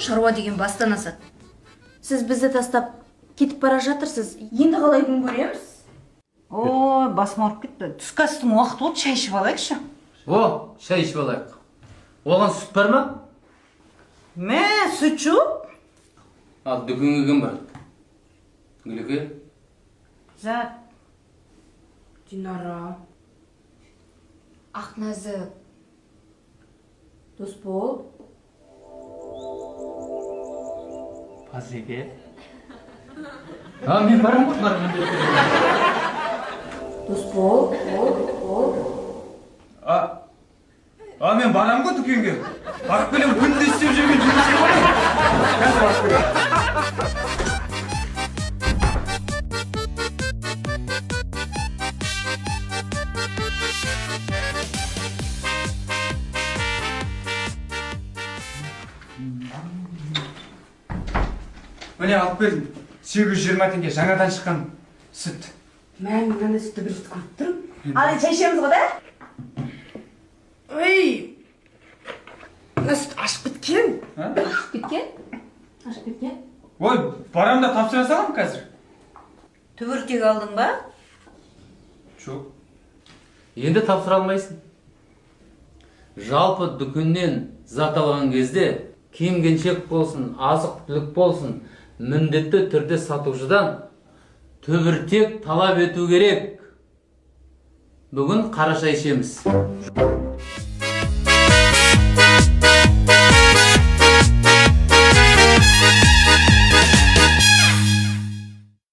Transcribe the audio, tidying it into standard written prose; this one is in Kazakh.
шаруа деген бастан асады. Сіз бізді тастап кетіп бара жатырсыз. Енді қалай күн көреміз? Ой, басым ауырып кетті. Түскі астың уақыты болды, шай ішіп алайықшы. О, шай ішіп алайық. Оған сүт бар ма? Мә, сүт жоқ. Ал дүкенге кім бар? Гүліке? Зат. Динара, Ақназы, Досбол. Пазеге. Мен барам ғой. Досбол. Мен барам ғой дүкенге. Барып келем, күнде істеп жүрген жұмыс бар. Қазір барып келем. Міне алып келдім. 820 теңге жаңадан шыққан сүт. Мен мынандай сүтті бір рет көріп тұрмын. Ал шай ішеміз ғой да? Ой! Мына сүт ашып кеткен. Ашып кеткен? Ой, барам да тапсыра салам қазір. Түбіртек алдың ба? Жоқ. Енді тапсыра алмайсың. Жалпы дүкеннен зат алған кезде киім-кешек болсын, азық-түлік болсын, міндетті түрде сатушыдан түбіртек талап ету керек. Бүгін қара шай ішеміз.